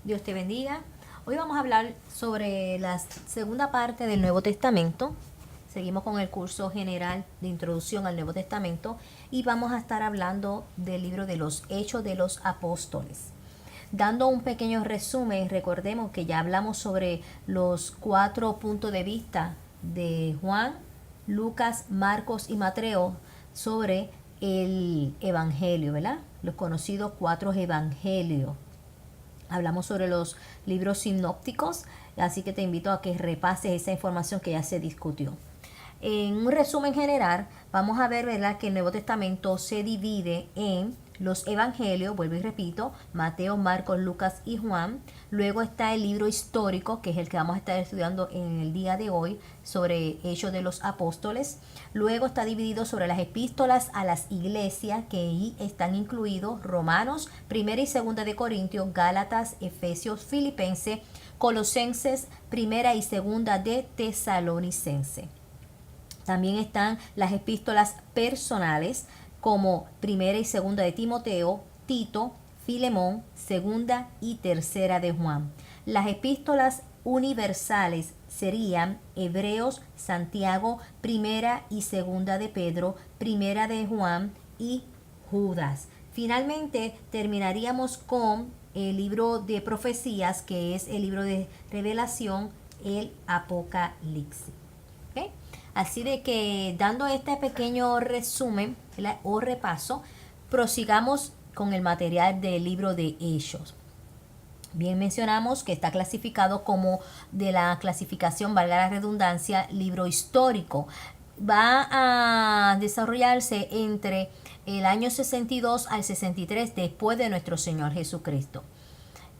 Dios te bendiga. Hoy vamos a hablar sobre la segunda parte del Nuevo Testamento. Seguimos con el curso general de introducción al Nuevo Testamento y vamos a estar hablando del libro de los Hechos de los Apóstoles. Dando un pequeño resumen, recordemos que ya hablamos sobre los 4 puntos de vista de Juan, Lucas, Marcos y Mateo sobre el Evangelio, ¿verdad? Los conocidos 4 evangelios. Hablamos sobre los libros sinópticos, así que te invito a que repases esa información que ya se discutió. En un resumen general, vamos a ver, ¿verdad?, que el Nuevo Testamento se divide en los evangelios, vuelvo y repito, Mateo, Marcos, Lucas y Juan. Luego está el libro histórico, que es el que vamos a estar estudiando en el día de hoy, sobre Hechos de los Apóstoles. Luego está dividido sobre las epístolas a las iglesias, que ahí están incluidos Romanos, Primera y Segunda de Corintios, Gálatas, Efesios, Filipenses, Colosenses, Primera y Segunda de Tesalonicense. También están las epístolas personales como Primera y Segunda de Timoteo, Tito, Filemón, Segunda y Tercera de Juan. Las epístolas universales serían Hebreos, Santiago, Primera y Segunda de Pedro, Primera de Juan y Judas. Finalmente terminaríamos con el libro de profecías, que es el libro de revelación, el Apocalipsis. ¿Okay? Así de que, dando este pequeño resumen, ¿verdad?, o repaso, prosigamos con el material del libro de Hechos. Bien, mencionamos que está clasificado como de la clasificación, valga la redundancia, libro histórico. Va a desarrollarse entre el año 62 al 63 después de nuestro Señor Jesucristo.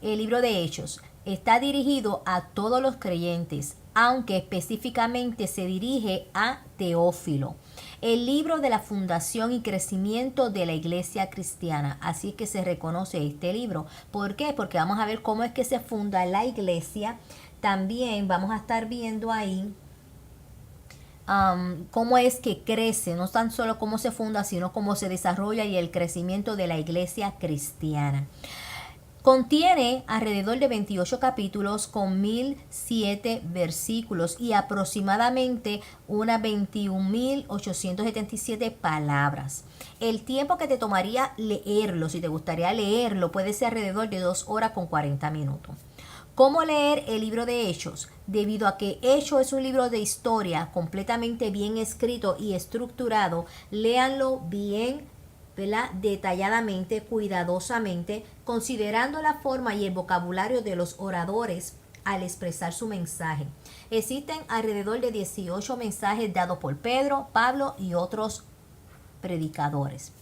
El libro de Hechos está dirigido a todos los creyentes, aunque específicamente se dirige a Teófilo. El libro de la fundación y crecimiento de la iglesia cristiana. Así que se reconoce este libro. ¿Por qué? Porque vamos a ver cómo es que se funda la iglesia. También vamos a estar viendo ahí cómo es que crece, no tan solo cómo se funda, sino cómo se desarrolla y el crecimiento de la iglesia cristiana. Contiene alrededor de 28 capítulos con 1007 versículos y aproximadamente unas 21.877 palabras. El tiempo que te tomaría leerlo, si te gustaría leerlo, puede ser alrededor de 2 horas con 40 minutos. ¿Cómo leer el libro de Hechos? Debido a que Hechos es un libro de historia completamente bien escrito y estructurado, léanlo bien, ¿verdad?, detalladamente, cuidadosamente, considerando la forma y el vocabulario de los oradores al expresar su mensaje. Existen alrededor de 18 mensajes dados por Pedro, Pablo y otros predicadores.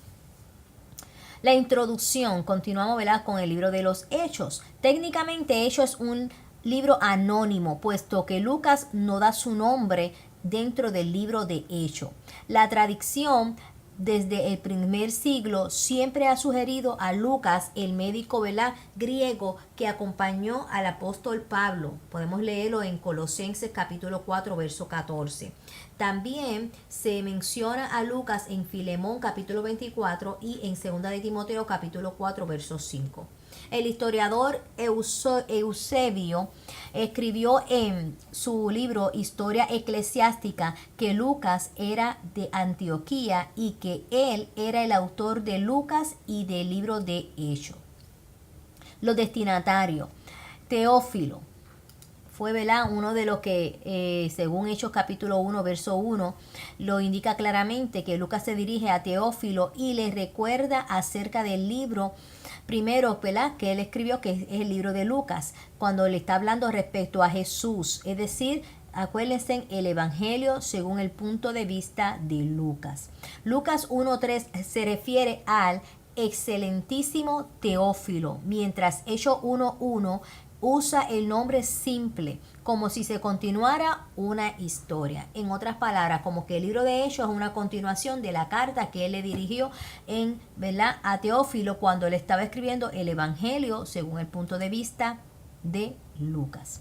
La introducción, continuamos, ¿verdad?, con el libro de los Hechos. Técnicamente Hechos es un libro anónimo, puesto que Lucas no da su nombre dentro del libro de Hechos. La tradición desde el primer siglo siempre ha sugerido a Lucas, el médico, ¿verdad?, griego que acompañó al apóstol Pablo. Podemos leerlo en Colosenses capítulo 4, verso 14. También se menciona a Lucas en Filemón capítulo 24 y en Segunda de Timoteo capítulo 4, verso 5. El historiador Eusebio escribió en su libro Historia Eclesiástica que Lucas era de Antioquía y que él era el autor de Lucas y del libro de Hechos. Los destinatarios. Teófilo fue, ¿verdad?, uno de los que, según Hechos capítulo 1, verso 1, lo indica claramente que Lucas se dirige a Teófilo y le recuerda acerca del libro primero, ¿verdad?, que él escribió, que es el libro de Lucas, cuando le está hablando respecto a Jesús. Es decir, acuérdense, el Evangelio según el punto de vista de Lucas. Lucas 1.3 se refiere al excelentísimo Teófilo, mientras Hechos 1.1 usa el nombre simple, como si se continuara una historia. En otras palabras, como que el libro de Hechos es una continuación de la carta que él le dirigió ¿verdad?, a Teófilo cuando le estaba escribiendo el Evangelio según el punto de vista de Lucas.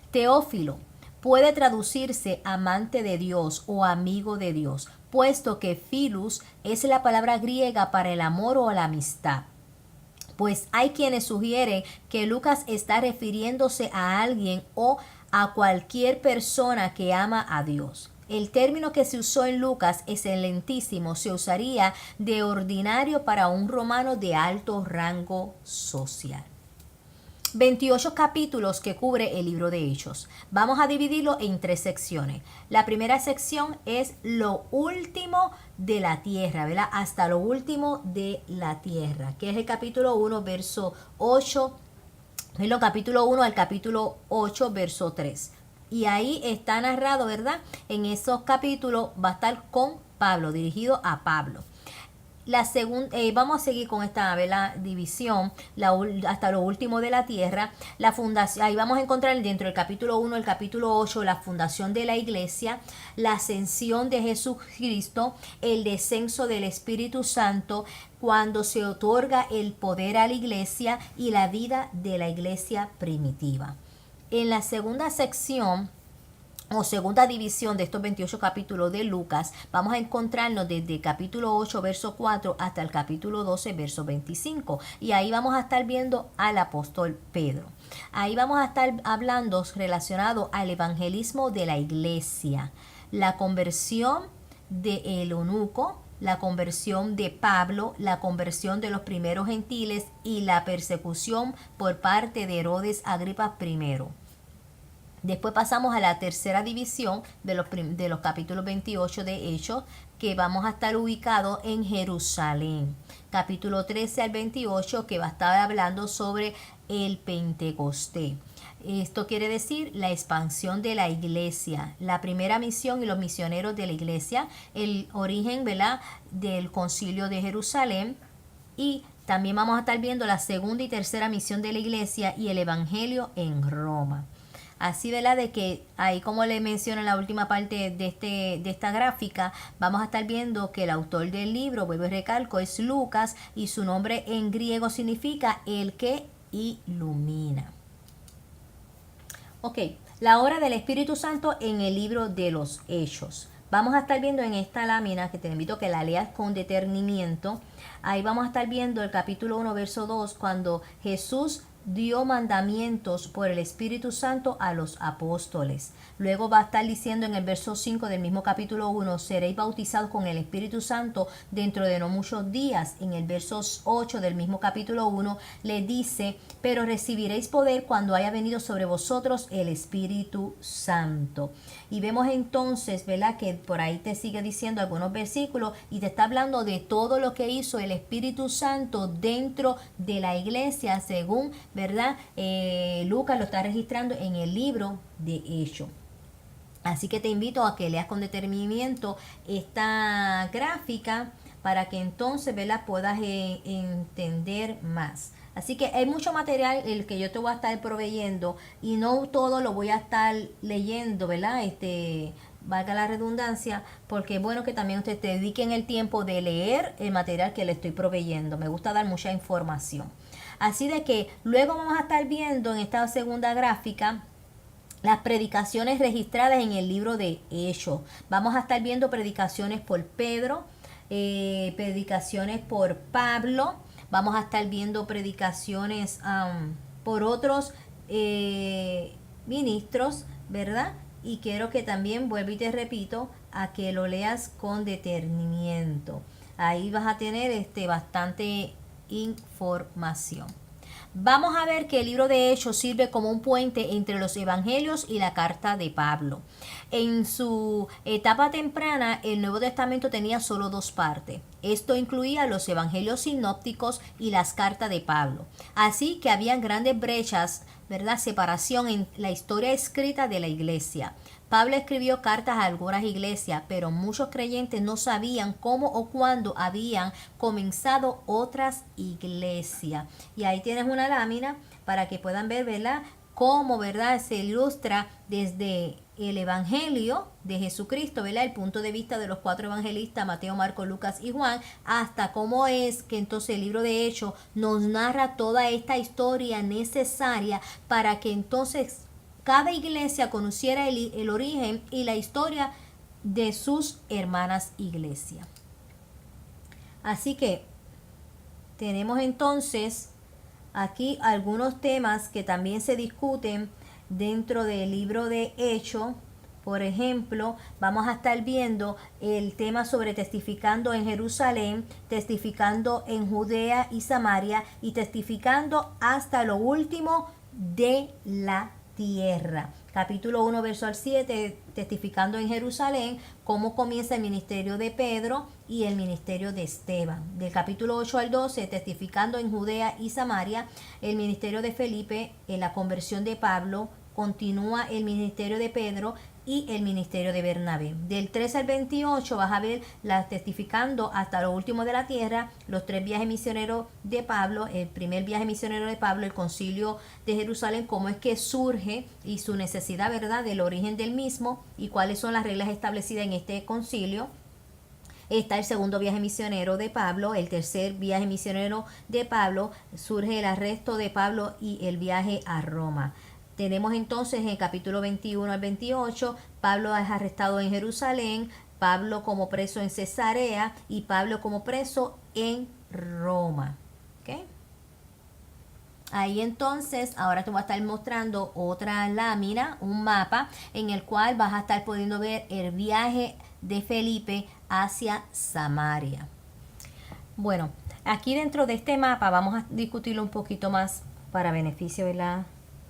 Teófilo puede traducirse amante de Dios o amigo de Dios, puesto que philos es la palabra griega para el amor o la amistad. Pues hay quienes sugieren que Lucas está refiriéndose a alguien o a cualquier persona que ama a Dios. El término que se usó en Lucas, excelentísimo, se usaría de ordinario para un romano de alto rango social. 28 capítulos que cubre el libro de Hechos. Vamos a dividirlo en 3 secciones. La primera sección es lo último de la tierra, ¿verdad? Hasta lo último de la tierra, que es el capítulo 1, verso 8, es lo capítulo 1 al capítulo 8, verso 3. Y ahí está narrado, ¿verdad? En esos capítulos va a estar con Pablo, dirigido a Pablo. La vamos a seguir con esta, ¿verdad?, división hasta lo último de la tierra. La fundación, ahí vamos a encontrar dentro del capítulo 1, el capítulo 8, la fundación de la iglesia, la ascensión de Jesucristo, el descenso del Espíritu Santo, cuando se otorga el poder a la iglesia y la vida de la iglesia primitiva. En la segunda sección o segunda división de estos 28 capítulos de Lucas, vamos a encontrarnos desde el capítulo 8, verso 4 hasta el capítulo 12, verso 25. Y ahí vamos a estar viendo al apóstol Pedro. Ahí vamos a estar hablando relacionado al evangelismo de la iglesia, la conversión de el eunuco, la conversión de Pablo, la conversión de los primeros gentiles y la persecución por parte de Herodes Agripa I. Después pasamos a la tercera división de los capítulos 28 de Hechos, que vamos a estar ubicados en Jerusalén. Capítulo 13 al 28, que va a estar hablando sobre el Pentecostés. Esto quiere decir la expansión de la iglesia, la primera misión y los misioneros de la iglesia, el origen, ¿verdad?, del concilio de Jerusalén, y también vamos a estar viendo la segunda y tercera misión de la iglesia y el evangelio en Roma. Así, ¿verdad?, de que ahí, como le menciono en la última parte de esta gráfica, vamos a estar viendo que el autor del libro, vuelvo y recalco, es Lucas, y su nombre en griego significa el que ilumina. Ok, la obra del Espíritu Santo en el libro de los Hechos. Vamos a estar viendo en esta lámina, que te invito a que la leas con detenimiento. Ahí vamos a estar viendo el capítulo 1, verso 2, cuando Jesús dio mandamientos por el Espíritu Santo a los apóstoles. Luego va a estar diciendo en el verso 5 del mismo capítulo 1, seréis bautizados con el Espíritu Santo dentro de no muchos días. En el verso 8 del mismo capítulo 1 le dice, pero recibiréis poder cuando haya venido sobre vosotros el Espíritu Santo. Y vemos entonces, ¿verdad?, que por ahí te sigue diciendo algunos versículos y te está hablando de todo lo que hizo el Espíritu Santo dentro de la iglesia, según, ¿verdad?, Lucas lo está registrando en el libro de Hechos. Así que te invito a que leas con detenimiento esta gráfica para que entonces, ¿verdad?, puedas entender más. Así que hay mucho material el que yo te voy a estar proveyendo y no todo lo voy a estar leyendo, ¿verdad? Valga la redundancia, porque es bueno que también ustedes te dediquen el tiempo de leer el material que le estoy proveyendo. Me gusta dar mucha información. Así de que luego vamos a estar viendo en esta segunda gráfica las predicaciones registradas en el libro de Hechos. Vamos a estar viendo predicaciones por Pedro, predicaciones por Pablo. Vamos a estar viendo predicaciones por otros ministros, ¿verdad? Y quiero que también, vuelvo y te repito, a que lo leas con detenimiento. Ahí vas a tener bastante información. Vamos a ver que el libro de Hechos sirve como un puente entre los evangelios y la carta de Pablo. En su etapa temprana, el Nuevo Testamento tenía solo 2 partes. Esto incluía los evangelios sinópticos y las cartas de Pablo. Así que habían grandes brechas, ¿verdad?, separación en la historia escrita de la iglesia. Pablo escribió cartas a algunas iglesias, pero muchos creyentes no sabían cómo o cuándo habían comenzado otras iglesias. Y ahí tienes una lámina para que puedan ver, ¿verdad?, cómo, ¿verdad?, se ilustra desde el evangelio de Jesucristo, ¿verdad?, el punto de vista de los 4 evangelistas, Mateo, Marcos, Lucas y Juan, hasta cómo es que entonces el libro de Hechos nos narra toda esta historia necesaria para que entonces cada iglesia conociera el origen y la historia de sus hermanas iglesias. Así que tenemos entonces aquí algunos temas que también se discuten dentro del libro de Hechos. Por ejemplo, vamos a estar viendo el tema sobre testificando en Jerusalén, testificando en Judea y Samaria y testificando hasta lo último de la tierra. Capítulo 1, verso al 7, testificando en Jerusalén, cómo comienza el ministerio de Pedro y el ministerio de Esteban. Del capítulo 8 al 12, testificando en Judea y Samaria, el ministerio de Felipe, en la conversión de Pablo, continúa el ministerio de Pedro y el ministerio de Bernabé. Del 13 al 28 vas a ver la testificando hasta lo último de la tierra, los 3 viajes misioneros de Pablo, el primer viaje misionero de Pablo, el concilio de Jerusalén, cómo es que surge y su necesidad, ¿verdad?, del origen del mismo y cuáles son las reglas establecidas en este concilio. Está el segundo viaje misionero de Pablo, el tercer viaje misionero de Pablo, surge el arresto de Pablo y el viaje a Roma. Tenemos entonces en el capítulo 21 al 28, Pablo es arrestado en Jerusalén, Pablo como preso en Cesarea y Pablo como preso en Roma. ¿Okay? Ahí entonces, ahora te voy a estar mostrando otra lámina, un mapa, en el cual vas a estar pudiendo ver el viaje de Felipe hacia Samaria. Bueno, aquí dentro de este mapa vamos a discutirlo un poquito más para beneficio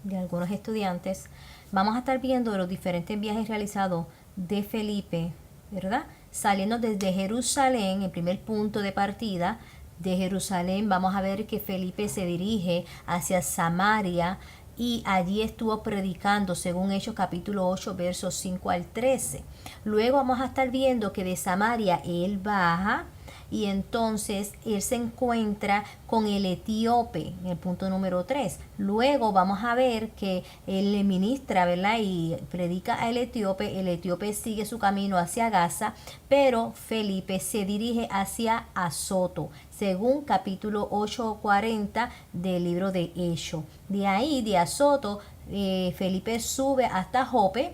de algunos estudiantes. Vamos a estar viendo los diferentes viajes realizados de Felipe, ¿verdad? Saliendo desde Jerusalén, el primer punto de partida de Jerusalén, vamos a ver que Felipe se dirige hacia Samaria y allí estuvo predicando según Hechos capítulo 8 versos 5 al 13. Luego vamos a estar viendo que de Samaria él baja y entonces él se encuentra con el etíope en el punto número 3. Luego vamos a ver que él le ministra, ¿verdad?, y predica al etíope. El etíope sigue su camino hacia Gaza, pero Felipe se dirige hacia Azoto, según capítulo 8:40 del libro de Hechos. De ahí, de Azoto, Felipe sube hasta Jope.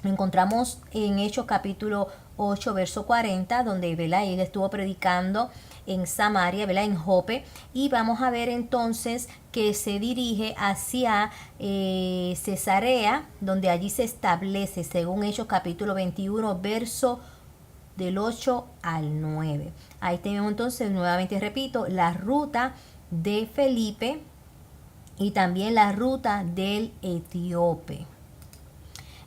Lo encontramos en Hechos capítulo 8, verso 40, donde, ¿verdad?, él estuvo predicando en Samaria, ¿verdad?, en Jope. Y vamos a ver entonces que se dirige hacia Cesarea, donde allí se establece, según Hechos capítulo 21, verso del 8 al 9. Ahí tenemos entonces, nuevamente repito, la ruta de Felipe y también la ruta del etíope.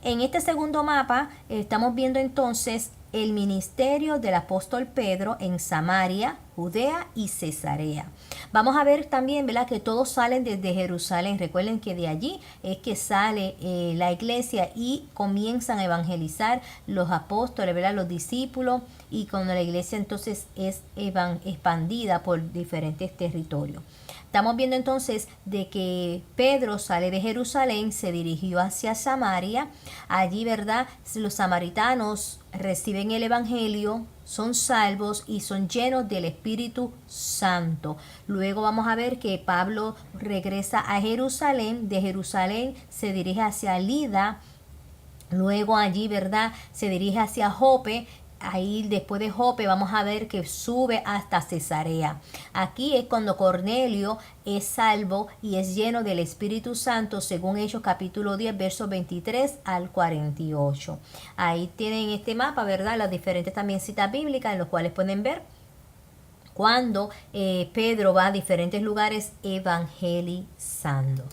En este segundo mapa estamos viendo entonces el ministerio del apóstol Pedro en Samaria, Judea y Cesarea. Vamos a ver también, ¿verdad?, que todos salen desde Jerusalén. Recuerden que de allí es que sale la iglesia y comienzan a evangelizar los apóstoles, ¿verdad?, los discípulos, y cuando la iglesia entonces es expandida por diferentes territorios. Estamos viendo entonces de que Pedro sale de Jerusalén, se dirigió hacia Samaria. Allí, ¿verdad?, los samaritanos reciben el evangelio, son salvos y son llenos del Espíritu Santo. Luego vamos a ver que Pablo regresa a Jerusalén. De Jerusalén se dirige hacia Lida. Luego allí, ¿verdad?, se dirige hacia Jope. Ahí después de Jope vamos a ver que sube hasta Cesarea. Aquí es cuando Cornelio es salvo y es lleno del Espíritu Santo, según Hechos capítulo 10, versos 23 al 48. Ahí tienen este mapa, ¿verdad?, las diferentes también citas bíblicas en los cuales pueden ver cuando Pedro va a diferentes lugares evangelizando.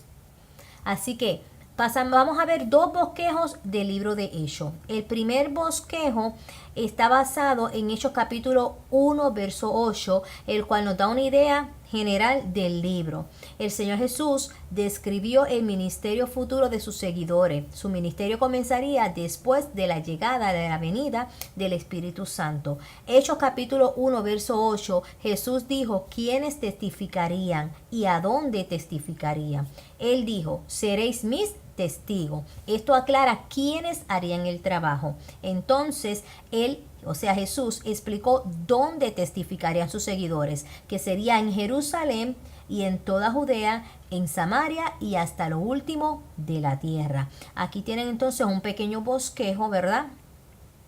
Así que vamos a ver dos bosquejos del libro de Hechos. El primer bosquejo está basado en Hechos capítulo 1, verso 8, el cual nos da una idea general del libro. El Señor Jesús describió el ministerio futuro de sus seguidores. Su ministerio comenzaría después de la llegada de la venida del Espíritu Santo. Hechos capítulo 1, verso 8, Jesús dijo, ¿quiénes testificarían y a dónde testificarían? Él dijo, seréis mis testigos. Esto aclara quiénes harían el trabajo. Entonces, Jesús explicó dónde testificarían sus seguidores, que sería en Jerusalén y en toda Judea, en Samaria y hasta lo último de la tierra. Aquí tienen entonces un pequeño bosquejo, ¿verdad?,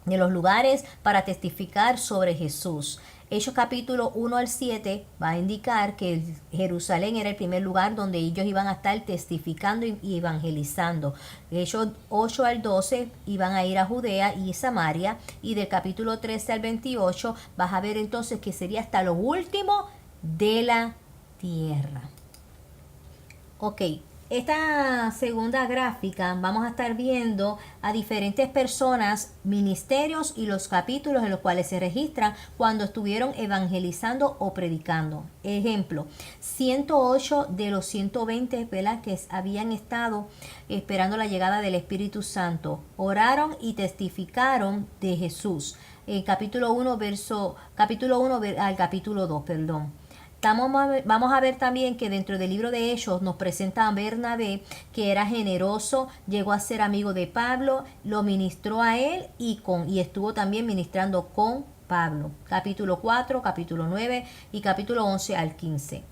de los lugares para testificar sobre Jesús. Hechos capítulo 1 al 7 va a indicar que Jerusalén era el primer lugar donde ellos iban a estar testificando y evangelizando. Hechos 8 al 12 iban a ir a Judea y Samaria, y del capítulo 13 al 28 vas a ver entonces que sería hasta lo último de la tierra. Ok, esta segunda gráfica vamos a estar viendo a diferentes personas, ministerios y los capítulos en los cuales se registran cuando estuvieron evangelizando o predicando. Ejemplo, 108 de los 120, ¿verdad?, que habían estado esperando la llegada del Espíritu Santo, oraron y testificaron de Jesús. Capítulo 1 al capítulo 2, perdón. Vamos a ver también que dentro del libro de Hechos nos presenta a Bernabé, que era generoso, llegó a ser amigo de Pablo, lo ministró a él y estuvo también ministrando con Pablo. Capítulo 4, capítulo 9 y capítulo 11 al 15.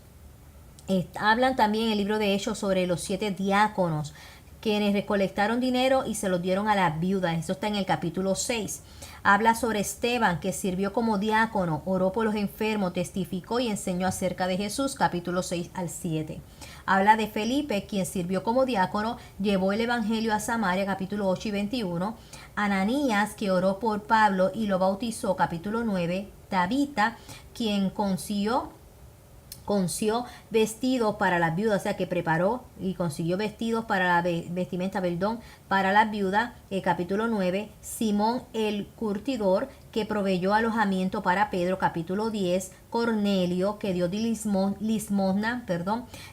Hablan también en el libro de Hechos sobre los 7 diáconos, quienes recolectaron dinero y se los dieron a las viudas. Eso está en el capítulo 6. Habla sobre Esteban, que sirvió como diácono, oró por los enfermos, testificó y enseñó acerca de Jesús, capítulo 6 al 7. Habla de Felipe, quien sirvió como diácono, llevó el evangelio a Samaria, capítulo 8 y 21. Ananías, que oró por Pablo y lo bautizó, capítulo 9. Tabita, quien consiguió vestidos para las viudas, o sea que preparó y consiguió vestidos para la vestimenta, para las viudas, capítulo 9. Simón el curtidor, que proveyó alojamiento para Pedro, capítulo 10. Cornelio, que dio limosna,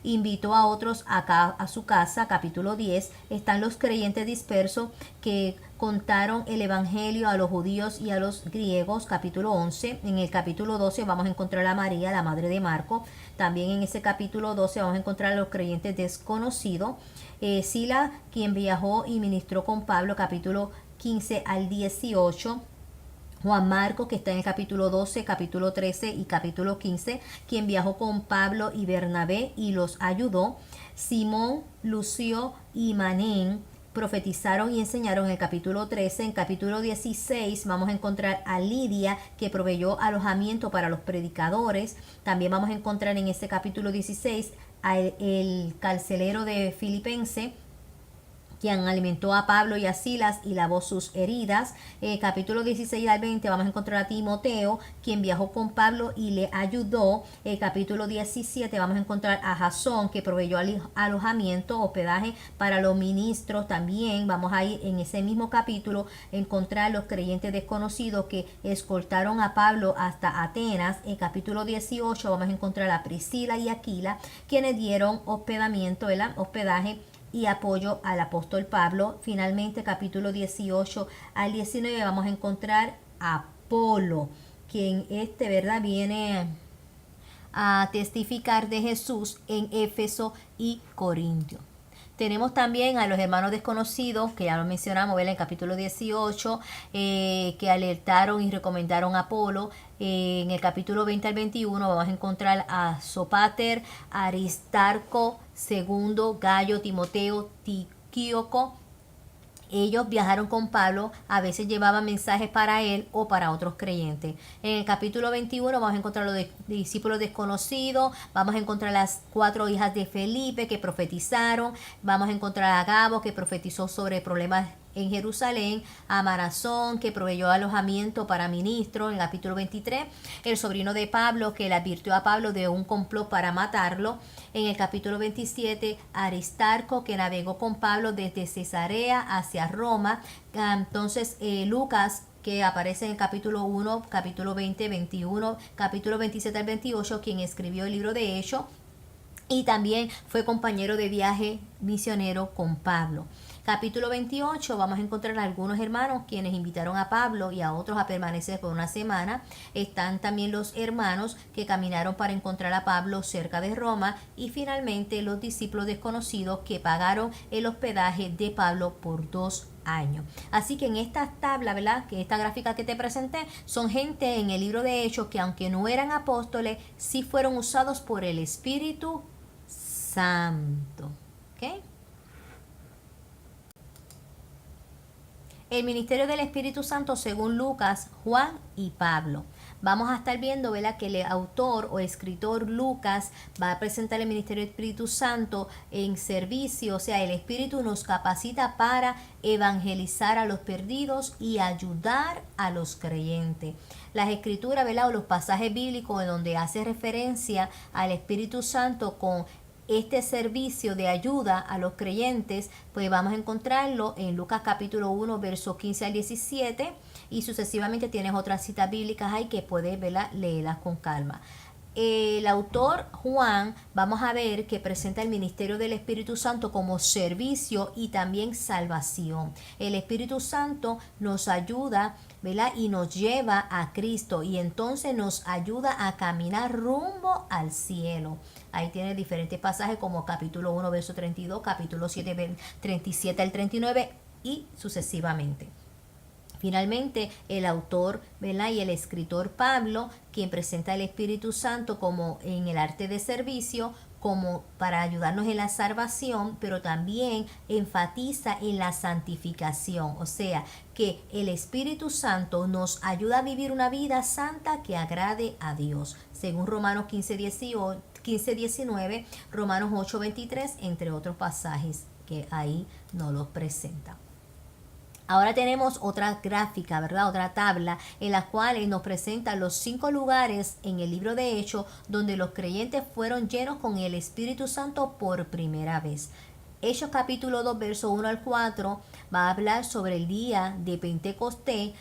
invitó a otros a su casa, capítulo 10. Están los creyentes dispersos, que contaron el evangelio a los judíos y a los griegos, capítulo 11. En el capítulo 12 vamos a encontrar a María, la madre de Marco. También en ese capítulo 12 vamos a encontrar a los creyentes desconocidos. Sila, quien viajó y ministró con Pablo, capítulo 15 al 18. Juan Marcos, que está en el capítulo 12, capítulo 13 y capítulo 15, quien viajó con Pablo y Bernabé y los ayudó. Simón, Lucio y Manén profetizaron y enseñaron en el capítulo 13. En capítulo 16 vamos a encontrar a Lidia, que proveyó alojamiento para los predicadores. También vamos a encontrar en este capítulo 16 el carcelero de Filipense, quien alimentó a Pablo y a Silas y lavó sus heridas. Capítulo 16 al 20 vamos a encontrar a Timoteo, quien viajó con Pablo y le ayudó. Capítulo 17 vamos a encontrar a Jasón, que proveyó alojamiento, hospedaje para los ministros. También vamos a ir en ese mismo capítulo encontrar los creyentes desconocidos que escoltaron a Pablo hasta Atenas. En capítulo 18 vamos a encontrar a Priscila y Aquila, quienes dieron hospedaje y apoyo al apóstol Pablo. Finalmente, capítulo 18 al 19 vamos a encontrar a Apolo, quien viene a testificar de Jesús en Éfeso y Corintio. Tenemos también a los hermanos desconocidos, que ya lo mencionamos en el capítulo 18, que alertaron y recomendaron a Apolo. En el capítulo 20 al 21 vamos a encontrar a Sópater, Aristarco, Segundo, Gallo, Timoteo, Tíquico. Ellos viajaron con Pablo, a veces llevaban mensajes para él o para otros creyentes. En el capítulo 21 vamos a encontrar los discípulos desconocidos, vamos a encontrar las 4 hijas de Felipe que profetizaron, vamos a encontrar a Agabo, que profetizó sobre problemas en Jerusalén, a Marazón, que proveyó alojamiento para ministros, en el capítulo 23, el sobrino de Pablo, que le advirtió a Pablo de un complot para matarlo. En el capítulo 27, Aristarco, que navegó con Pablo desde Cesarea hacia Roma. Entonces, Lucas, que aparece en el capítulo 1, capítulo 20, 21, capítulo 27 al 28, quien escribió el libro de Hechos, y también fue compañero de viaje misionero con Pablo. Capítulo 28 vamos a encontrar a algunos hermanos quienes invitaron a Pablo y a otros a permanecer por una semana. Están también los hermanos que caminaron para encontrar a Pablo cerca de Roma, y finalmente los discípulos desconocidos que pagaron el hospedaje de Pablo por 2 años. Así que en esta tabla, ¿verdad?, que esta gráfica que te presenté, son gente en el libro de Hechos que, aunque no eran apóstoles, sí fueron usados por el Espíritu Santo. ¿Ok? El ministerio del Espíritu Santo según Lucas, Juan y Pablo. Vamos a estar viendo, ¿verdad?, que el autor o escritor Lucas va a presentar el ministerio del Espíritu Santo en servicio, o sea, el Espíritu nos capacita para evangelizar a los perdidos y ayudar a los creyentes. Las escrituras, ¿verdad?, o los pasajes bíblicos en donde hace referencia al Espíritu Santo con este servicio de ayuda a los creyentes, pues vamos a encontrarlo en Lucas capítulo 1, versos 15 al 17, y sucesivamente tienes otras citas bíblicas ahí que puedes, ¿verdad?, leerlas con calma. El autor Juan, vamos a ver que presenta el ministerio del Espíritu Santo como servicio y también salvación. El Espíritu Santo nos ayuda, ¿verdad?, y nos lleva a Cristo, y entonces nos ayuda a caminar rumbo al cielo. Ahí tiene diferentes pasajes como capítulo 1, verso 32, capítulo 7, 37 al 39 y sucesivamente. Finalmente, el autor, ¿verdad?, y el escritor Pablo, quien presenta el Espíritu Santo como en el arte de servicio, como para ayudarnos en la salvación, pero también enfatiza en la santificación, o sea, que el Espíritu Santo nos ayuda a vivir una vida santa que agrade a Dios, según Romanos 15, 19, Romanos 8, 23, entre otros pasajes que ahí nos los presenta. Ahora tenemos otra gráfica, ¿verdad?, otra tabla en la cual nos presenta los 5 lugares en el libro de Hechos donde los creyentes fueron llenos con el Espíritu Santo por primera vez. Hechos capítulo 2, verso 1 al 4 va a hablar sobre el día de Pentecostés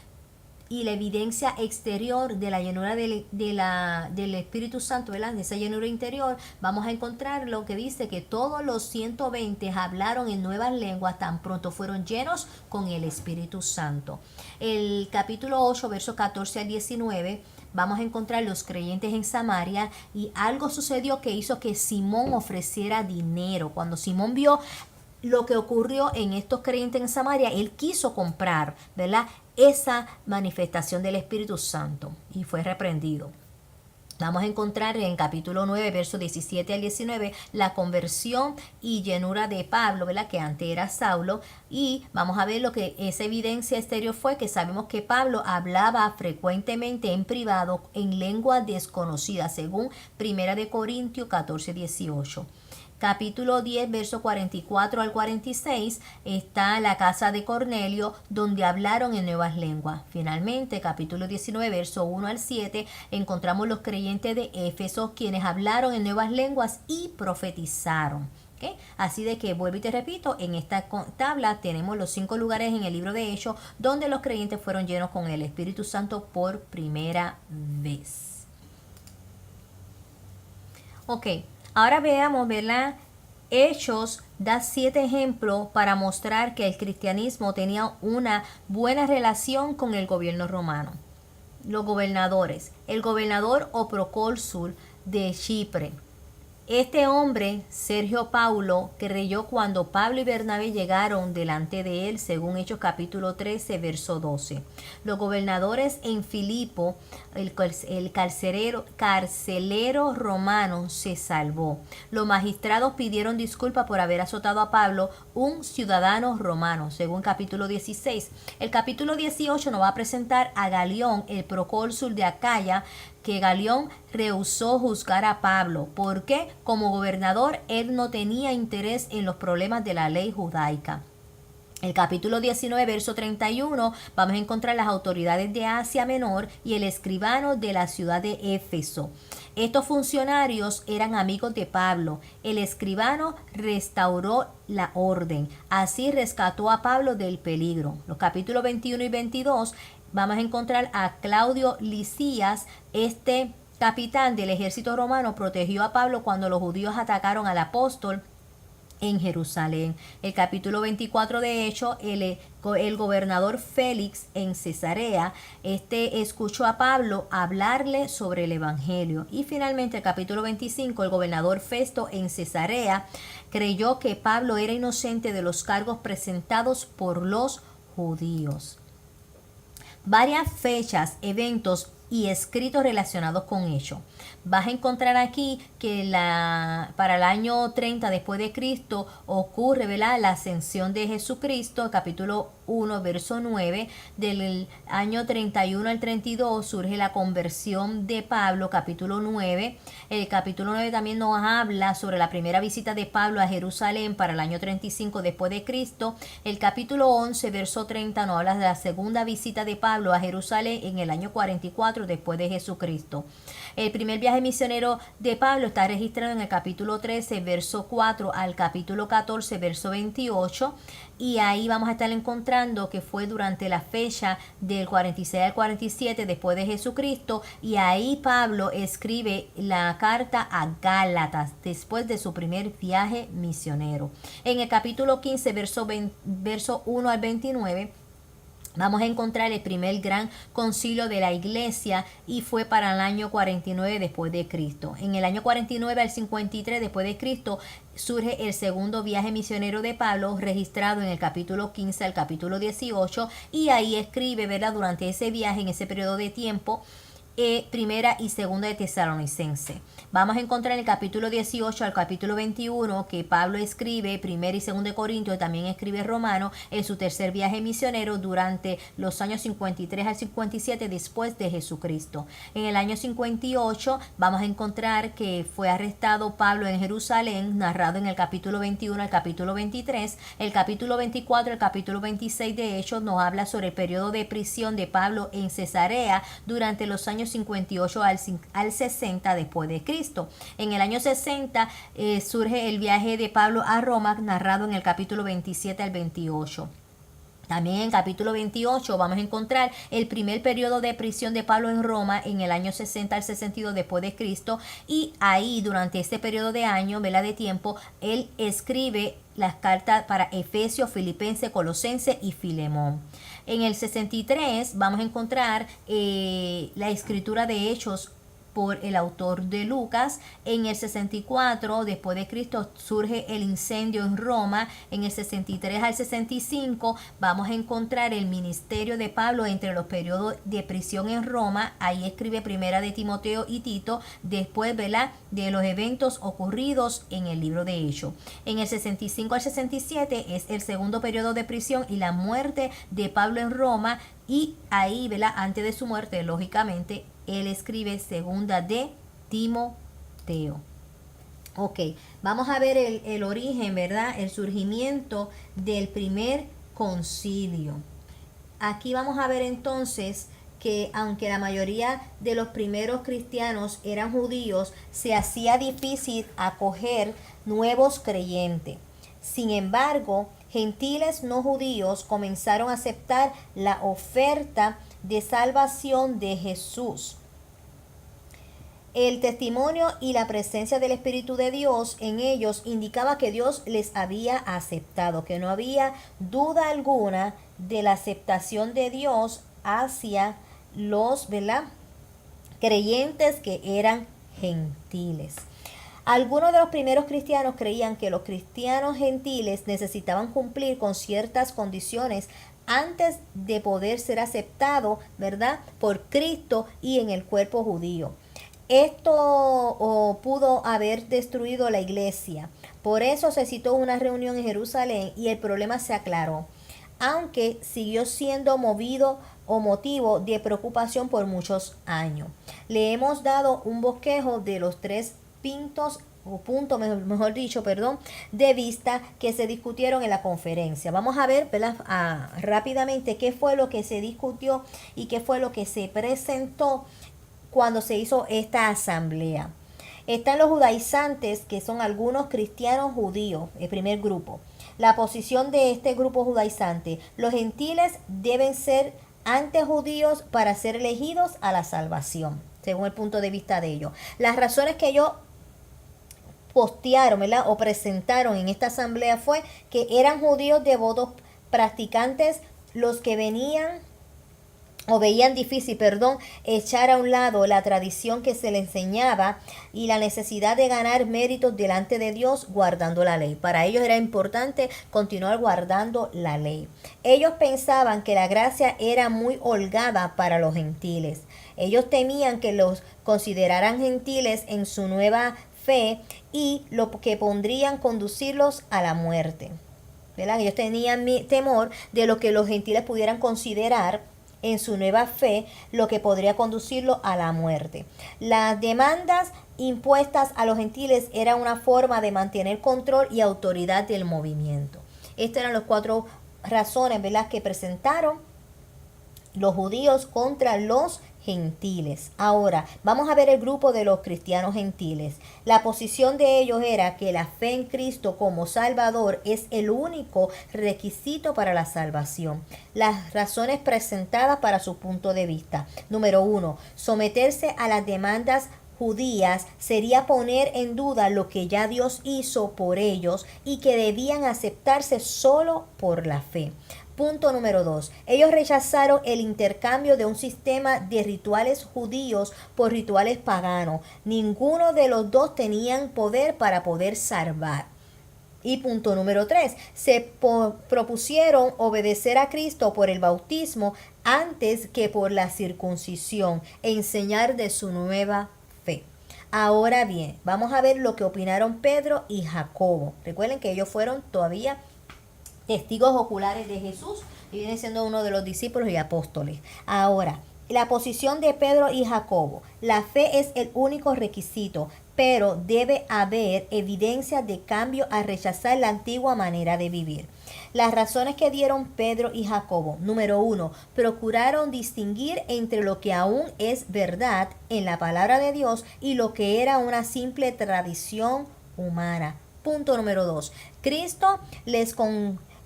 y la evidencia exterior de la llenura del Espíritu Santo, ¿verdad?, de esa llenura interior. Vamos a encontrar lo que dice que todos los 120 hablaron en nuevas lenguas tan pronto fueron llenos con el Espíritu Santo. El capítulo 8, versos 14 al 19, vamos a encontrar los creyentes en Samaria, y algo sucedió que hizo que Simón ofreciera dinero. Cuando Simón vio lo que ocurrió en estos creyentes en Samaria, él quiso comprar, ¿verdad?, esa manifestación del Espíritu Santo, y fue reprendido. Vamos a encontrar en capítulo 9, versos 17 al 19, la conversión y llenura de Pablo, ¿verdad?, que antes era Saulo, y vamos a ver lo que esa evidencia exterior fue, que sabemos que Pablo hablaba frecuentemente en privado en lengua desconocida, según 1 Corintios 14, 18. Capítulo 10, verso 44 al 46, está la casa de Cornelio, donde hablaron en nuevas lenguas. Finalmente, capítulo 19, verso 1 al 7, encontramos los creyentes de Éfeso, quienes hablaron en nuevas lenguas y profetizaron. ¿Okay? Así de que, vuelvo y te repito, en esta tabla tenemos los 5 lugares en el libro de Hechos, donde los creyentes fueron llenos con el Espíritu Santo por primera vez. Ok. Ahora veamos, ¿verdad? Hechos da 7 ejemplos para mostrar que el cristianismo tenía una buena relación con el gobierno romano. Los gobernadores. El gobernador o procónsul de Chipre. Este hombre, Sergio Paulo, creyó cuando Pablo y Bernabé llegaron delante de él, según Hechos capítulo 13, verso 12. Los gobernadores en Filipo, el carcelero romano se salvó. Los magistrados pidieron disculpas por haber azotado a Pablo, un ciudadano romano, según capítulo 16. El capítulo 18 nos va a presentar a Galión, el procónsul de Acaya, que Galión rehusó juzgar a Pablo, porque como gobernador él no tenía interés en los problemas de la ley judaica. El capítulo 19, verso 31, vamos a encontrar las autoridades de Asia Menor y el escribano de la ciudad de Éfeso. Estos funcionarios eran amigos de Pablo. El escribano restauró la orden, así rescató a Pablo del peligro. Los capítulos 21 y 22 vamos a encontrar a Claudio Lisias. Este capitán del ejército romano protegió a Pablo cuando los judíos atacaron al apóstol en Jerusalén. El capítulo 24 de Hechos, el gobernador Félix en Cesarea, escuchó a Pablo hablarle sobre el evangelio. Y finalmente el capítulo 25, el gobernador Festo en Cesarea creyó que Pablo era inocente de los cargos presentados por los judíos. Varias fechas, eventos y escritos relacionados con ellos. Vas a encontrar aquí que para el año 30 después de Cristo ocurre, ¿verdad?, la ascensión de Jesucristo, capítulo 1, verso 9. Del año 31 al 32 surge la conversión de Pablo, capítulo 9. El capítulo 9 también nos habla sobre la primera visita de Pablo a Jerusalén para el año 35 después de Cristo. El capítulo 11, verso 30 nos habla de la segunda visita de Pablo a Jerusalén en el año 44 después de Jesucristo. El primer viaje misionero de Pablo está registrado en el capítulo 13, verso 4 al capítulo 14, verso 28. Y ahí vamos a estar encontrando que fue durante la fecha del 46 al 47 después de Jesucristo. Y ahí Pablo escribe la carta a Gálatas después de su primer viaje misionero. En el capítulo 15, verso 1 al 29, vamos a encontrar el primer gran concilio de la iglesia y fue para el año 49 después de Cristo. En el año 49 al 53 después de Cristo surge el segundo viaje misionero de Pablo, registrado en el capítulo 15 al capítulo 18, y ahí escribe, ¿verdad?, durante ese viaje, en ese periodo de tiempo, primera y segunda de Tesalonicense. Vamos a encontrar en el capítulo 18 al capítulo 21 que Pablo escribe primera y segunda de Corintios, también escribe Romano, en su tercer viaje misionero durante los años 53 al 57 después de Jesucristo. En el año 58 vamos a encontrar que fue arrestado Pablo en Jerusalén, narrado en el capítulo 21 al capítulo 23. El capítulo 24 al capítulo 26 de Hechos nos habla sobre el periodo de prisión de Pablo en Cesarea durante los años 58 al 60 después de Cristo. En el año 60 surge el viaje de Pablo a Roma, narrado en el capítulo 27 al 28. También en el capítulo 28 vamos a encontrar el primer periodo de prisión de Pablo en Roma en el año 60 al 62 después de Cristo, y ahí durante este periodo de años, ¿verdad?, de tiempo, él escribe las cartas para Efesios, Filipenses, Colosenses y Filemón. En el 63 vamos a encontrar la escritura de Hechos por el autor de Lucas. En el 64 después de Cristo surge el incendio en Roma. En el 63 al 65 vamos a encontrar el ministerio de Pablo entre los periodos de prisión en Roma. Ahí escribe primera de Timoteo y Tito, después, ¿verdad?, de los eventos ocurridos en el libro de Hechos. En el 65 al 67 es el segundo periodo de prisión y la muerte de Pablo en Roma, y ahí, ¿verdad?, antes de su muerte, lógicamente, él escribe segunda de Timoteo. Ok, vamos a ver el origen, ¿verdad?, el surgimiento del primer concilio. Aquí vamos a ver entonces que aunque la mayoría de los primeros cristianos eran judíos, se hacía difícil acoger nuevos creyentes. Sin embargo, gentiles no judíos comenzaron a aceptar la oferta de salvación de Jesús. El testimonio y la presencia del Espíritu de Dios en ellos indicaba que Dios les había aceptado, que no había duda alguna de la aceptación de Dios hacia los, ¿verdad?, creyentes que eran gentiles. Algunos de los primeros cristianos creían que los cristianos gentiles necesitaban cumplir con ciertas condiciones antes de poder ser aceptados, ¿verdad?, por Cristo y en el cuerpo judío. Esto pudo haber destruido la iglesia. Por eso se citó una reunión en Jerusalén y el problema se aclaró, aunque siguió siendo movido o motivo de preocupación por muchos años. Le hemos dado un bosquejo de los tres puntos, de vista que se discutieron en la conferencia. Vamos a ver, rápidamente qué fue lo que se discutió y qué fue lo que se presentó cuando se hizo esta asamblea. Están los judaizantes, que son algunos cristianos judíos, el primer grupo. La posición de este grupo judaizante: los gentiles deben ser antes judíos para ser elegidos a la salvación, según el punto de vista de ellos. Las razones que ellos postearon, ¿verdad?, o presentaron en esta asamblea fue que eran judíos devotos practicantes los que veían difícil, echar a un lado la tradición que se le enseñaba y la necesidad de ganar méritos delante de Dios guardando la ley. Para ellos era importante continuar guardando la ley. Ellos pensaban que la gracia era muy holgada para los gentiles. Ellos temían que los consideraran gentiles en su nueva fe y lo que pondrían conducirlos a la muerte. ¿Verdad? Ellos tenían temor de lo que los gentiles pudieran considerar en su nueva fe, lo que podría conducirlo a la muerte. Las demandas impuestas a los gentiles era una forma de mantener control y autoridad del movimiento. Estas eran las 4 razones, ¿verdad?, que presentaron los judíos contra los gentiles. Ahora, vamos a ver el grupo de los cristianos gentiles. La posición de ellos era que la fe en Cristo como Salvador es el único requisito para la salvación. Las razones presentadas para su punto de vista. Número 1, someterse a las demandas judías sería poner en duda lo que ya Dios hizo por ellos y que debían aceptarse solo por la fe. Punto número 2. Ellos rechazaron el intercambio de un sistema de rituales judíos por rituales paganos. Ninguno de los dos tenían poder para poder salvar. Y punto número 3. Se propusieron obedecer a Cristo por el bautismo antes que por la circuncisión e enseñar de su nueva fe. Ahora bien, vamos a ver lo que opinaron Pedro y Jacobo. Recuerden que ellos fueron todavía testigos oculares de Jesús y viene siendo uno de los discípulos y apóstoles. Ahora, la posición de Pedro y Jacobo. La fe es el único requisito, pero debe haber evidencia de cambio al rechazar la antigua manera de vivir. Las razones que dieron Pedro y Jacobo. Número 1. Procuraron distinguir entre lo que aún es verdad en la palabra de Dios y lo que era una simple tradición humana. Punto número 2. Cristo les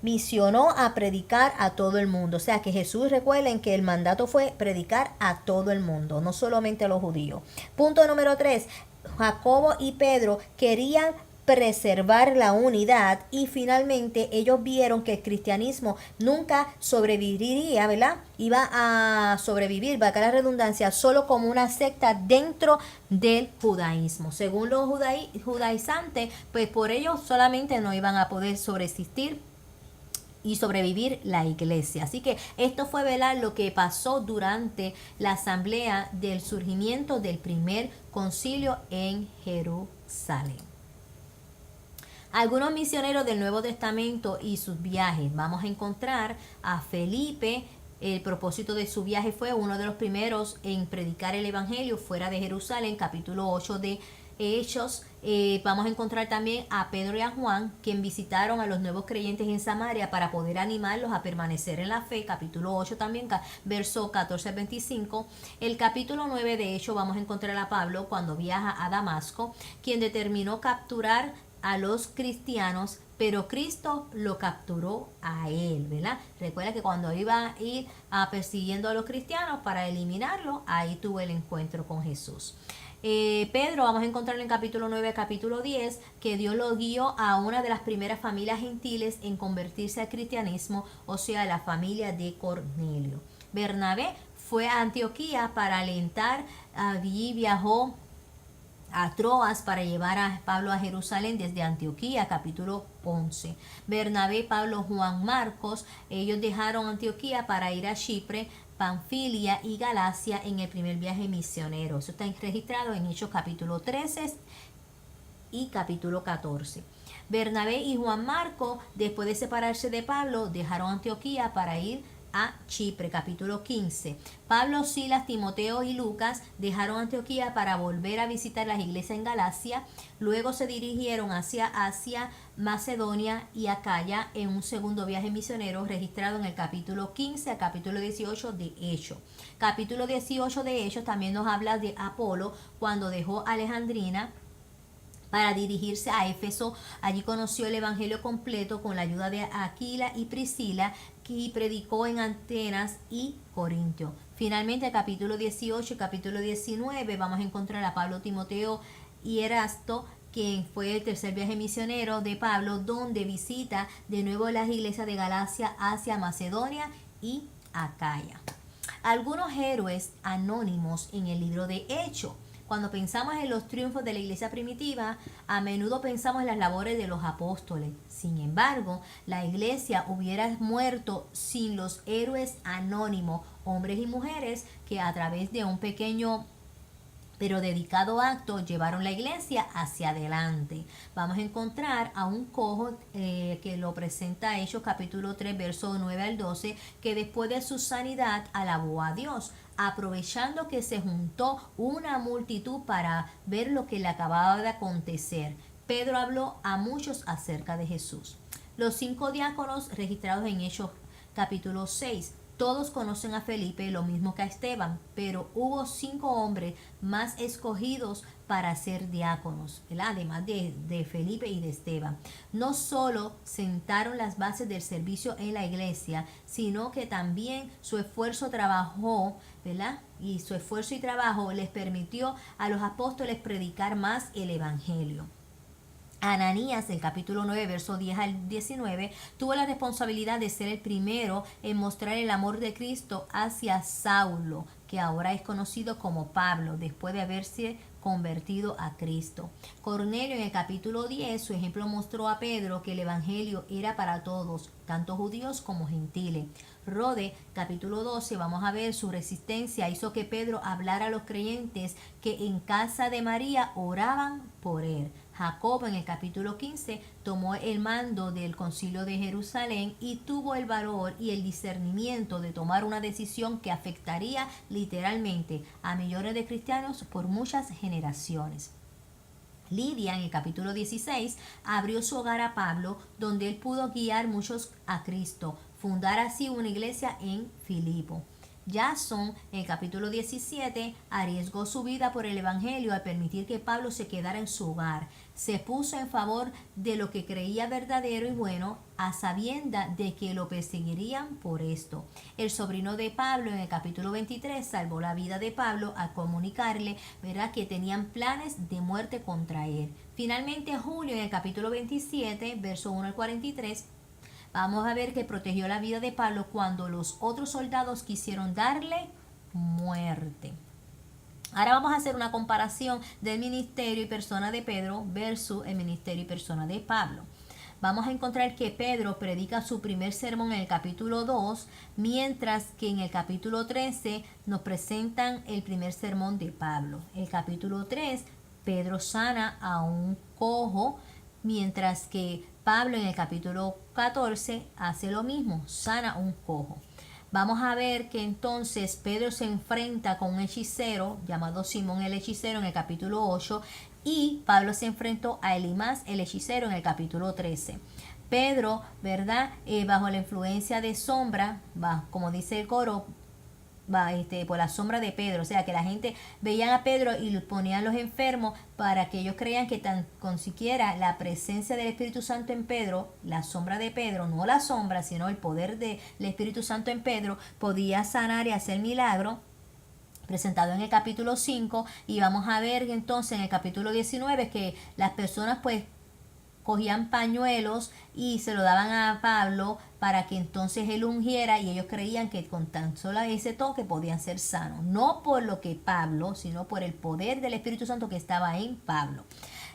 misionó a predicar a todo el mundo. O sea que Jesús, recuerden que el mandato fue predicar a todo el mundo, no solamente a los judíos. Punto número 3. Jacobo y Pedro querían preservar la unidad y finalmente ellos vieron que el cristianismo nunca sobreviviría, ¿verdad? Iba a sobrevivir, valga la redundancia, solo como una secta dentro del judaísmo. Según los judaizantes, pues por ellos solamente no iban a poder sobreexistir y sobrevivir la iglesia. Así que esto fue, ¿verdad?, lo que pasó durante la asamblea del surgimiento del primer concilio en Jerusalén. Algunos misioneros del Nuevo Testamento y sus viajes. Vamos a encontrar a Felipe. El propósito de su viaje fue uno de los primeros en predicar el evangelio fuera de Jerusalén, capítulo 8 de Hechos. Vamos a encontrar también a Pedro y a Juan, quien visitaron a los nuevos creyentes en Samaria para poder animarlos a permanecer en la fe, capítulo 8 también, verso 14 al 25. El capítulo 9 de Hechos vamos a encontrar a Pablo cuando viaja a Damasco, quien determinó capturar a los cristianos, pero Cristo lo capturó a él, ¿verdad? Recuerda que cuando iba a ir persiguiendo a los cristianos para eliminarlos, ahí tuvo el encuentro con Jesús. Pedro, vamos a encontrar en capítulo 9 a capítulo 10 que Dios lo guió a una de las primeras familias gentiles en convertirse al cristianismo, o sea, la familia de Cornelio. Bernabé fue a Antioquía para alentar, allí viajó a Troas para llevar a Pablo a Jerusalén desde Antioquía, capítulo 11. Bernabé, Pablo, Juan, Marcos, ellos dejaron Antioquía para ir a Chipre, Panfilia y Galacia en el primer viaje misionero. Eso está registrado en Hechos capítulo 13 y capítulo 14. Bernabé y Juan Marcos, después de separarse de Pablo, dejaron Antioquía para ir a Chipre, capítulo 15. Pablo, Silas, Timoteo y Lucas dejaron Antioquía para volver a visitar las iglesias en Galacia. Luego se dirigieron hacia Asia, Macedonia y Acaya en un segundo viaje misionero registrado en el capítulo 15 al capítulo 18 de Hechos. Capítulo 18 de Hechos también nos habla de Apolo cuando dejó Alejandrina para dirigirse a Éfeso. Allí conoció el evangelio completo con la ayuda de Aquila y Priscila, y predicó en Atenas y Corintio. Finalmente, el capítulo 18 y capítulo 19 vamos a encontrar a Pablo, Timoteo y Erasto, quien fue el tercer viaje misionero de Pablo, donde visita de nuevo las iglesias de Galacia, Asia, Macedonia y Acaya. Algunos héroes anónimos en el libro de Hechos. Cuando pensamos en los triunfos de la iglesia primitiva, a menudo pensamos en las labores de los apóstoles. Sin embargo, la iglesia hubiera muerto sin los héroes anónimos, hombres y mujeres que a través de un pequeño pero dedicado acto llevaron la iglesia hacia adelante. Vamos a encontrar a un cojo que lo presenta Hechos capítulo 3, verso 9 al 12, que después de su sanidad alabó a Dios, aprovechando que se juntó una multitud para ver lo que le acababa de acontecer. Pedro habló a muchos acerca de Jesús. Los 5 diáconos registrados en Hechos capítulo 6. Todos conocen a Felipe, lo mismo que a Esteban, pero hubo 5 hombres más escogidos para ser diáconos, ¿verdad? Además de Felipe y de Esteban. No solo sentaron las bases del servicio en la iglesia, sino que también su esfuerzo trabajó, ¿verdad? Y su esfuerzo y trabajo les permitió a los apóstoles predicar más el evangelio. Ananías, el capítulo 9, verso 10 al 19, tuvo la responsabilidad de ser el primero en mostrar el amor de Cristo hacia Saulo, que ahora es conocido como Pablo, después de haberse convertido a Cristo. Cornelio, en el capítulo 10, su ejemplo mostró a Pedro que el evangelio era para todos, tanto judíos como gentiles. Rode, capítulo 12, vamos a ver su resistencia hizo que Pedro hablara a los creyentes que en casa de María oraban por él. Jacob, en el capítulo 15, tomó el mando del concilio de Jerusalén y tuvo el valor y el discernimiento de tomar una decisión que afectaría literalmente a millones de cristianos por muchas generaciones. Lidia, en el capítulo 16, abrió su hogar a Pablo, donde él pudo guiar muchos a Cristo, fundar así una iglesia en Filipo. Yason, en el capítulo 17, arriesgó su vida por el evangelio al permitir que Pablo se quedara en su hogar. Se puso en favor de lo que creía verdadero y bueno, a sabienda de que lo perseguirían por esto. El sobrino de Pablo, en el capítulo 23, salvó la vida de Pablo al comunicarle, ¿verdad?, que tenían planes de muerte contra él. Finalmente, Julio, en el capítulo 27, verso 1 al 43, vamos a ver que protegió la vida de Pablo cuando los otros soldados quisieron darle muerte. Ahora vamos a hacer una comparación del ministerio y persona de Pedro versus el ministerio y persona de Pablo. Vamos a encontrar que Pedro predica su primer sermón en el capítulo 2, mientras que en el capítulo 13 nos presentan el primer sermón de Pablo. El capítulo 3, Pedro sana a un cojo, mientras que Pablo en el capítulo 14 hace lo mismo, sana a un cojo. Vamos a ver que entonces Pedro se enfrenta con un hechicero llamado Simón el hechicero en el capítulo 8 y Pablo se enfrentó a Elimás el hechicero en el capítulo 13. Pedro, ¿verdad? Bajo la influencia de sombra, como dice el coro, por la sombra de Pedro, o sea que la gente veían a Pedro y ponían los enfermos para que ellos creían que tan con siquiera la presencia del Espíritu Santo en Pedro, la sombra de Pedro, no la sombra, sino el poder del Espíritu Santo en Pedro, podía sanar y hacer milagro, presentado en el capítulo 5, y vamos a ver entonces en el capítulo 19 que las personas pues cogían pañuelos y se lo daban a Pablo para que entonces él ungiera y ellos creían que con tan solo ese toque podían ser sanos. No por lo que Pablo, sino por el poder del Espíritu Santo que estaba en Pablo.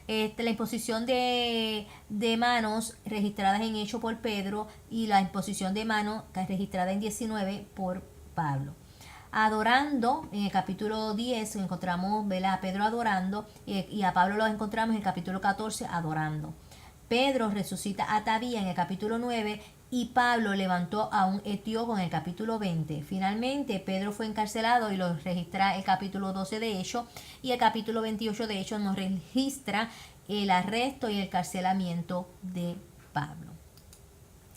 La imposición de manos registradas en Hechos por Pedro y la imposición de manos registrada en 19 por Pablo. Adorando, en el capítulo 10 encontramos, ¿verdad?, a Pedro adorando y a Pablo lo encontramos en el capítulo 14 adorando. Pedro resucita a Tabía en el capítulo 9 y Pablo levantó a un etíope en el capítulo 20. Finalmente, Pedro fue encarcelado y lo registra el capítulo 12 de Hechos y el capítulo 28 de Hechos nos registra el arresto y el encarcelamiento de Pablo.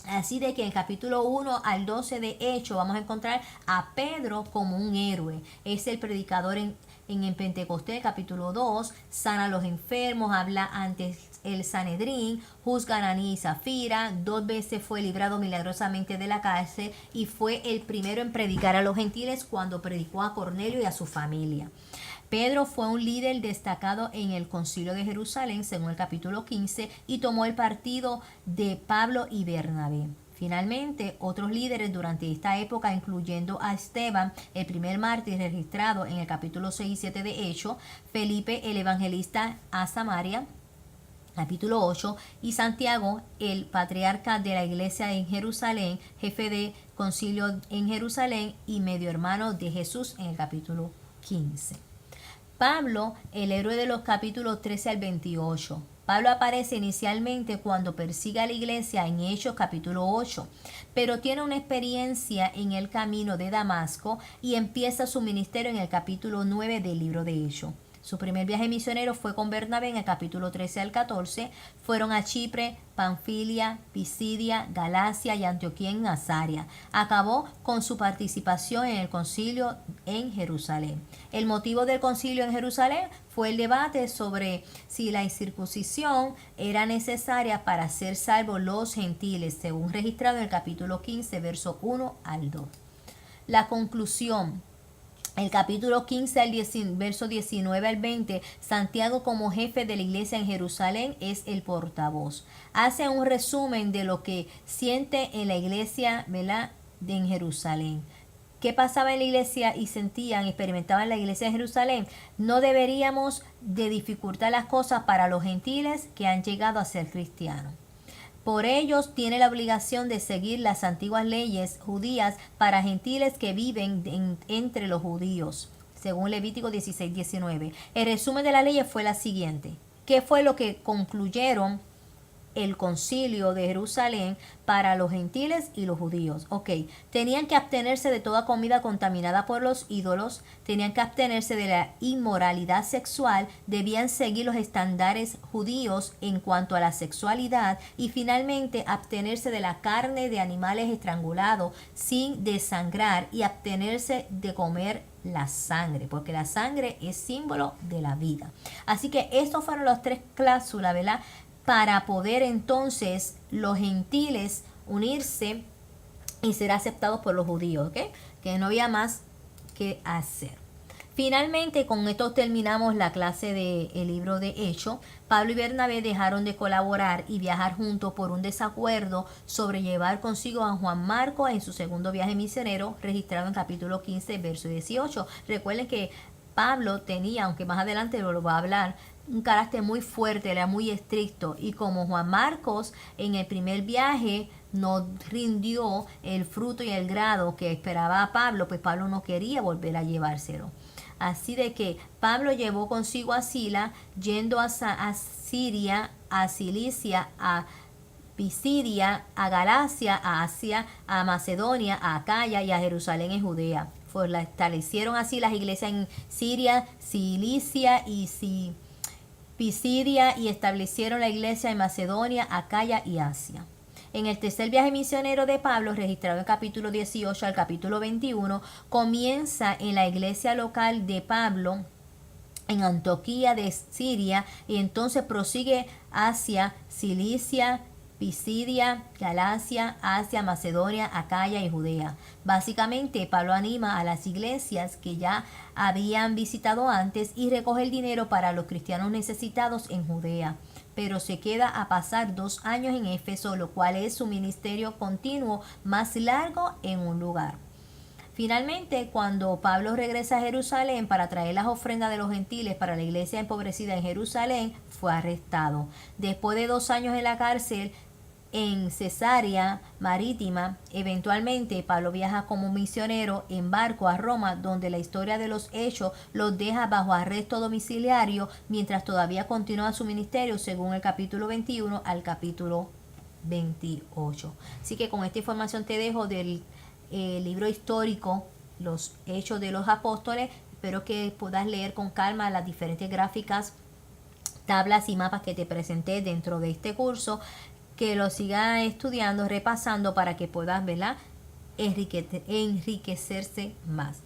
Así de que en el capítulo 1 al 12 de Hechos vamos a encontrar a Pedro como un héroe. Es el predicador en Pentecostés, capítulo 2, sana a los enfermos, habla ante el Sanedrín, juzga a Ananías y Zafira, 2 veces fue librado milagrosamente de la cárcel y fue el primero en predicar a los gentiles cuando predicó a Cornelio y a su familia. Pedro fue un líder destacado en el concilio de Jerusalén, según el capítulo 15, y tomó el partido de Pablo y Bernabé. Finalmente, otros líderes durante esta época, incluyendo a Esteban, el primer mártir registrado en el capítulo 6 y 7 de Hechos, Felipe el evangelista a Samaria, capítulo 8, y Santiago, el patriarca de la iglesia en Jerusalén, jefe de concilio en Jerusalén y medio hermano de Jesús en el capítulo 15. Pablo, el héroe de los capítulos 13 al 28. Pablo aparece inicialmente cuando persigue a la iglesia en Hechos capítulo 8, pero tiene una experiencia en el camino de Damasco y empieza su ministerio en el capítulo 9 del libro de Hechos. Su primer viaje misionero fue con Bernabé en el capítulo 13 al 14. Fueron a Chipre, Panfilia, Pisidia, Galacia y Antioquía en Azaria. Acabó con su participación en el concilio en Jerusalén. El motivo del concilio en Jerusalén fue el debate sobre si la circuncisión era necesaria para ser salvos los gentiles, según registrado en el capítulo 15, verso 1 al 2. La conclusión. El capítulo 15, verso 19 al 20, Santiago como jefe de la iglesia en Jerusalén es el portavoz. Hace un resumen de lo que siente en la iglesia, ¿verdad?, en Jerusalén. ¿Qué pasaba en la iglesia y experimentaban en la iglesia de Jerusalén? No deberíamos de dificultar las cosas para los gentiles que han llegado a ser cristianos. Por ellos tiene la obligación de seguir las antiguas leyes judías para gentiles que viven entre los judíos, según Levítico 16:19. El resumen de la ley fue la siguiente. ¿Qué fue lo que concluyeron el concilio de Jerusalén para los gentiles y los judíos? Ok, tenían que abstenerse de toda comida contaminada por los ídolos, tenían que abstenerse de la inmoralidad sexual, debían seguir los estándares judíos en cuanto a la sexualidad y finalmente abstenerse de la carne de animales estrangulados sin desangrar y abstenerse de comer la sangre, porque la sangre es símbolo de la vida. Así que estos fueron las tres cláusulas, ¿verdad?, para poder entonces los gentiles unirse y ser aceptados por los judíos, ¿ok? Que no había más que hacer. Finalmente, con esto terminamos la clase del libro de Hechos. Pablo y Bernabé dejaron de colaborar y viajar juntos por un desacuerdo sobre llevar consigo a Juan Marcos en su segundo viaje misionero, registrado en capítulo 15, verso 18. Recuerden que Pablo tenía, aunque más adelante lo va a hablar, un carácter muy fuerte, era muy estricto, y como Juan Marcos en el primer viaje no rindió el fruto y el grado que esperaba a Pablo, pues Pablo no quería volver a llevárselo. Así de que Pablo llevó consigo a Sila, yendo a Siria, a Cilicia, a Pisidia, a Galacia, a Asia, a Macedonia, a Acaya y a Jerusalén en Judea. Establecieron así las iglesias en Siria, Cilicia y Pisidia, y establecieron la iglesia en Macedonia, Acaya y Asia. En el tercer viaje misionero de Pablo, registrado en capítulo 18 al capítulo 21, comienza en la iglesia local de Pablo en Antioquía de Siria y entonces prosigue hacia Cilicia, Pisidia, Galacia, Asia, Macedonia, Acaya y Judea. Básicamente, Pablo anima a las iglesias que ya habían visitado antes y recoge el dinero para los cristianos necesitados en Judea. Pero se queda a pasar 2 años en Éfeso, lo cual es su ministerio continuo más largo en un lugar. Finalmente, cuando Pablo regresa a Jerusalén para traer las ofrendas de los gentiles para la iglesia empobrecida en Jerusalén, fue arrestado. Después de 2 años en la cárcel en Cesarea Marítima, eventualmente Pablo viaja como misionero en barco a Roma, donde la historia de los hechos los deja bajo arresto domiciliario mientras todavía continúa su ministerio, según el capítulo 21 al capítulo 28. Así que con esta información te dejo del libro histórico Los Hechos de los Apóstoles. Espero que puedas leer con calma las diferentes gráficas, tablas y mapas que te presenté dentro de este curso, que lo sigas estudiando, repasando para que puedas, ¿verdad?, enriquecerse más.